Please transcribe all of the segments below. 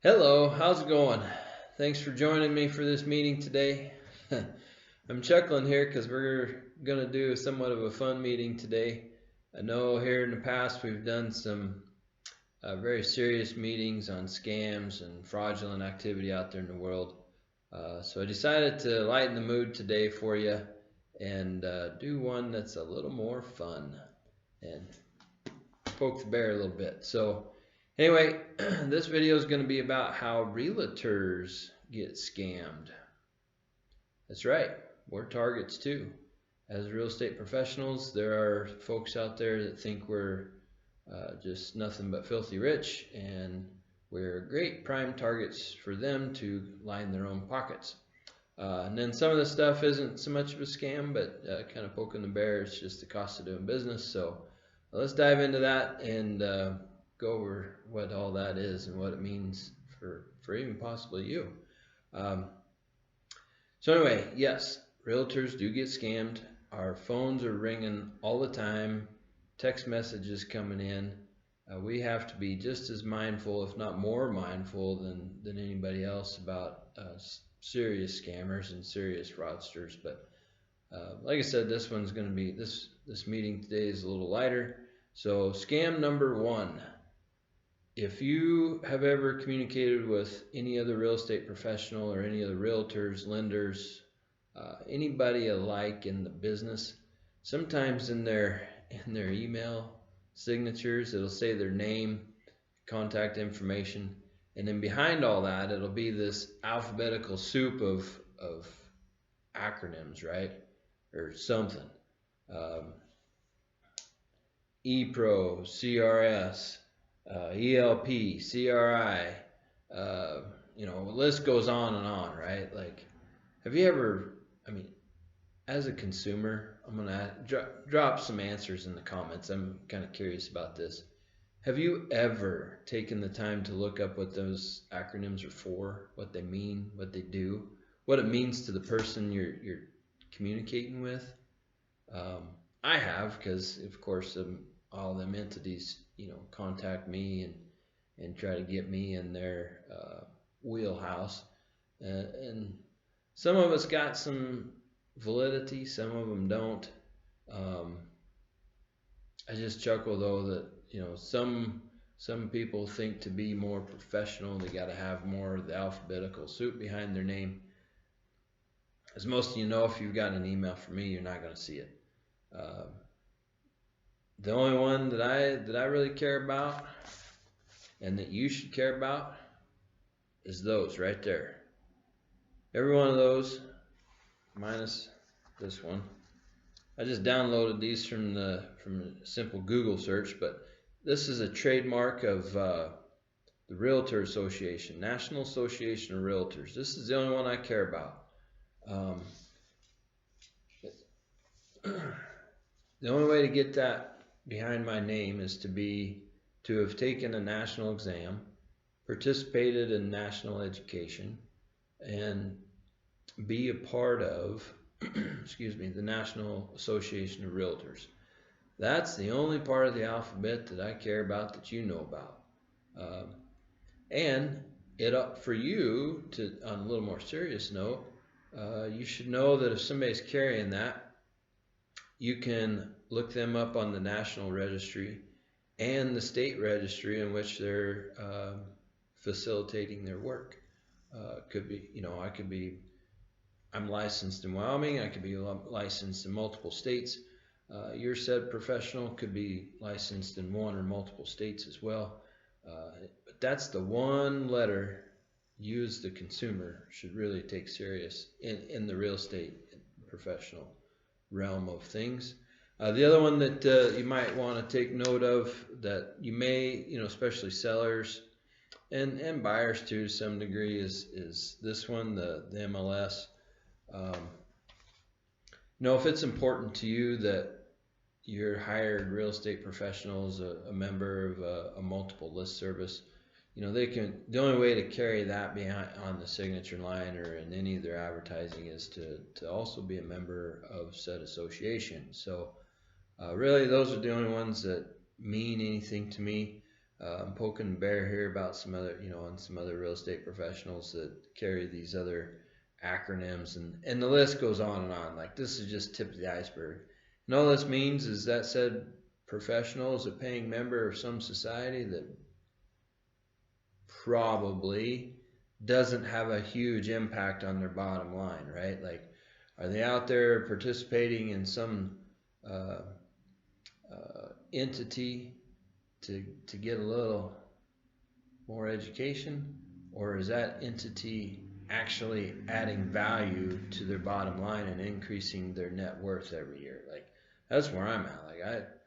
Hello, how's it going? Thanks for joining me for this meeting today. I'm chuckling here because we're going to do somewhat of a fun meeting today. I know here in the past we've done some very serious meetings on scams and fraudulent activity out there in the world. So I decided to lighten the mood today for you and do one that's a little more fun and poke the bear a little bit. So anyway, this video is going to be about how realtors get scammed. That's right, we're targets too. As real estate professionals, there are folks out there that think we're just nothing but filthy rich, and we're great prime targets for them to line their own pockets. And then some of the stuff isn't so much of a scam, but kind of poking the bear. It's just the cost of doing business. So let's dive into that and go over what all that is and what it means for even possibly you. Um, so anyway, yes, realtors do get scammed. Our phones are ringing all the time, text messages coming in. We have to be just as mindful, if not more mindful, than anybody else about serious scammers and serious fraudsters. But like I said, this one's going to be this meeting today is a little lighter. So scam number one. If you have ever communicated with any other real estate professional or any other realtors, lenders, anybody alike in the business, sometimes in their email signatures it'll say their name, contact information, and then behind all that it'll be this alphabetical soup of acronyms, right? Or something. Um, ePro, CRS, ELP, CRI, the list goes on and on, right? Like, have you ever, I mean, as a consumer, I'm going to drop some answers in the comments. I'm kind of curious about this. Have you ever taken the time to look up what those acronyms are for, what they mean, what they do, what it means to the person you're communicating with? I have, because of course all them entities, contact me and try to get me in their wheelhouse, and some of us got some validity, some of them don't. Um, I just chuckle though that some people think to be more professional they got to have more of the alphabetical soup behind their name. As most of you know, if you've got an email from me, you're not going to see it. Um, the only one that I really care about and that you should care about is those right there. Every one of those, minus this one. I just downloaded these from a simple Google search, but this is a trademark of the Realtor Association, National Association of Realtors. This is the only one I care about. Um, the only way to get that behind my name is to have taken a national exam, participated in national education, and be a part of the National Association of Realtors. That's the only part of the alphabet that I care about that you know about. Um, and it up for you to, on a little more serious note, you should know that if somebody's carrying that, you can look them up on the national registry and the state registry in which they're facilitating their work. Could be, I'm licensed in Wyoming. I could be licensed in multiple states. Your said professional could be licensed in one or multiple states as well. But that's the one letter you as the consumer should really take serious in the real estate professional realm of things. The other one that you might want to take note of that you may, especially sellers and buyers to some degree is this one, the MLS. Um, if it's important to you that your hired real estate professional is a member of a multiple list service, the only way to carry that behind on the signature line or in any of their advertising is to also be a member of said association. So really those are the only ones that mean anything to me. I'm poking the bear here about some other, on some other real estate professionals that carry these other acronyms, and the list goes on and on. Like, this is just tip of the iceberg. And all this means is that said professional is a paying member of some society that probably doesn't have a huge impact on their bottom line, right? Like, are they out there participating in some uh, entity to get a little more education, or is that entity actually adding value to their bottom line and increasing their net worth every year? Like, that's where I'm at.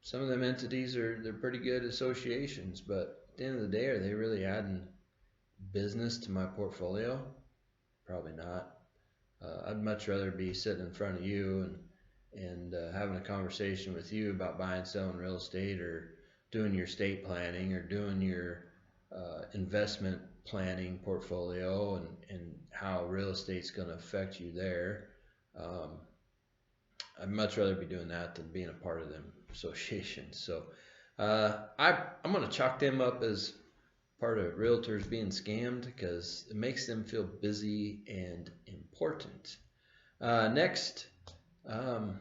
Some of them entities they're pretty good associations, but at the end of the day, are they really adding business to my portfolio? Probably not. I'd much rather be sitting in front of you and having a conversation with you about buying, selling real estate, or doing your estate planning, or doing your investment planning portfolio, and how real estate's going to affect you there. Um, I'd much rather be doing that than being a part of them associations. So I'm going to chalk them up as part of realtors being scammed because it makes them feel busy and important. Next, um,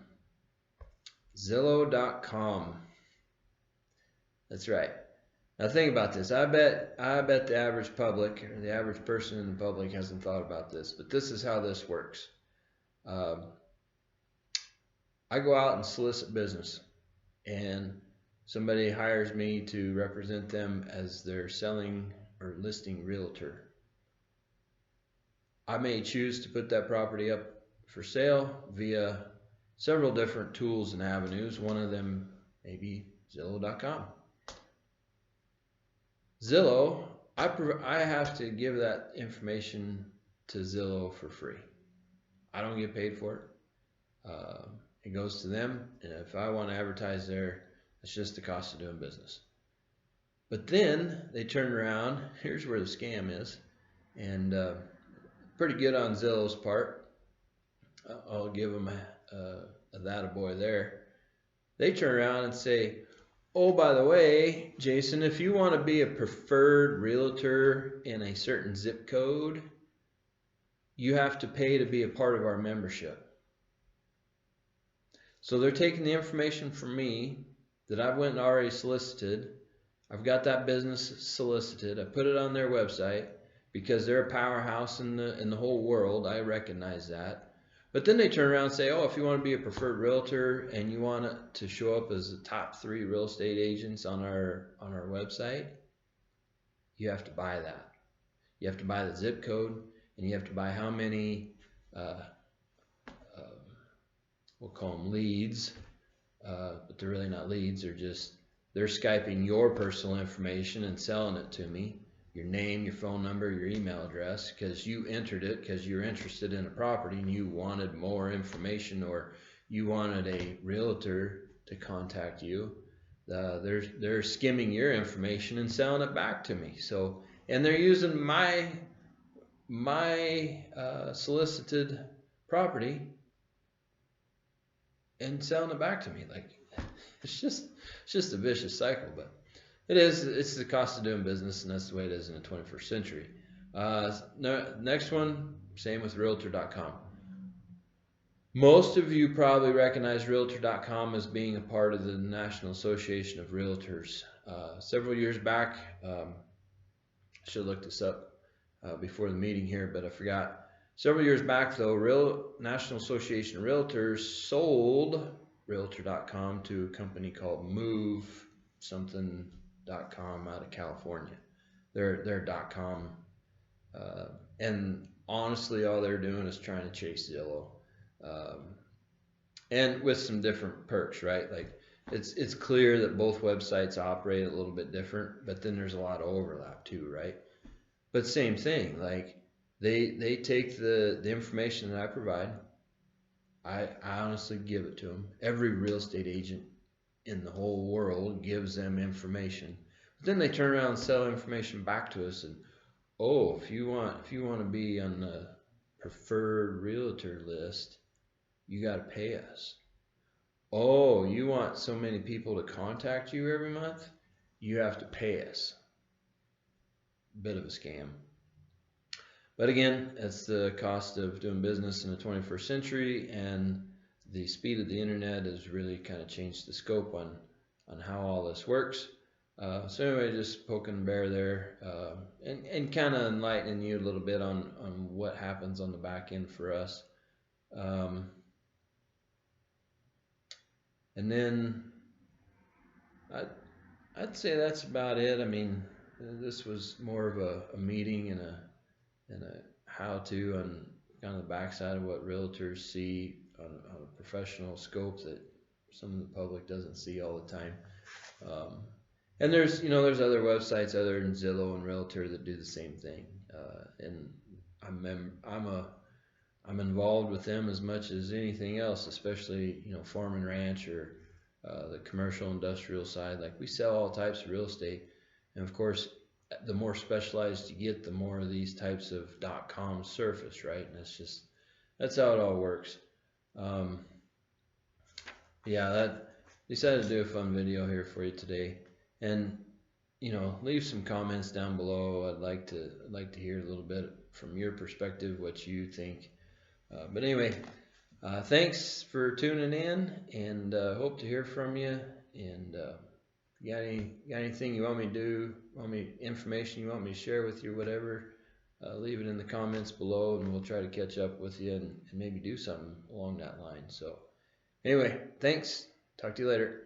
Zillow.com. That's right. Now think about this. I bet the average public, or the average person in the public, hasn't thought about this, but this is how this works. I go out and solicit business, and somebody hires me to represent them as their selling or listing realtor. I may choose to put that property up for sale via several different tools and avenues. One of them may be Zillow.com. Zillow, I have to give that information to Zillow for free. I don't get paid for it. It goes to them, and if I want to advertise there, it's just the cost of doing business. But then they turn around. Here's where the scam is, and pretty good on Zillow's part. I'll give them a that-a-boy there. They turn around and say, oh, by the way, Jason, if you want to be a preferred realtor in a certain zip code, you have to pay to be a part of our membership. So they're taking the information from me that I've went and already solicited. I've got that business solicited. I put it on their website because they're a powerhouse in the whole world. I recognize that. But then they turn around and say, oh, if you want to be a preferred realtor and you want it to show up as the top 3 real estate agents on our website, you have to buy that. You have to buy the zip code, and you have to buy how many, we'll call them leads, but they're really not leads. They're Skyping your personal information and selling it to me. Your name, your phone number, your email address, because you entered it because you're interested in a property and you wanted more information, or you wanted a realtor to contact you. They're skimming your information and selling it back to me. So, and they're using my solicited property and selling it back to me. Like, it's just a vicious cycle, but it's the cost of doing business, and that's the way it is in the 21st century. Next one, same with Realtor.com. Most of you probably recognize Realtor.com as being a part of the National Association of Realtors. Several years back, I should have looked this up before the meeting here, but I forgot. Several years back, though, National Association of Realtors sold Realtor.com to a company called Move something.com out of California. They're .com, and honestly, all they're doing is trying to chase Zillow, and with some different perks, right? Like, it's clear that both websites operate a little bit different, but then there's a lot of overlap too, right? But same thing, like they take the information that I provide. I honestly give it to them. Every real estate agent in the whole world gives them information. But then they turn around and sell information back to us, and oh, if you want to be on the preferred realtor list, you got to pay us. Oh, you want so many people to contact you every month? you have to pay us. Bit of a scam. But again, that's the cost of doing business in the 21st century, and the speed of the internet has really kind of changed the scope on how all this works. So anyway, just poking the bear there, and kind of enlightening you a little bit on what happens on the back end for us. And then I'd say that's about it. I mean, this was more of a meeting and a how-to on kind of the backside of what realtors see on a professional scope that some of the public doesn't see all the time. And there's other websites other than Zillow and Realtor that do the same thing. And I'm involved with them as much as anything else, especially farm and ranch or the commercial industrial side. Like, we sell all types of real estate, and of course, the more specialized you get, the more of these types of .com surface, right? And that's how it all works. Yeah, that decided to do a fun video here for you today, and leave some comments down below. I'd like to hear a little bit from your perspective, what you think. But anyway, thanks for tuning in, and hope to hear from you. And you got anything you want me to do, information you want me to share with you, whatever, leave it in the comments below, and we'll try to catch up with you and maybe do something along that line. So anyway, thanks. Talk to you later.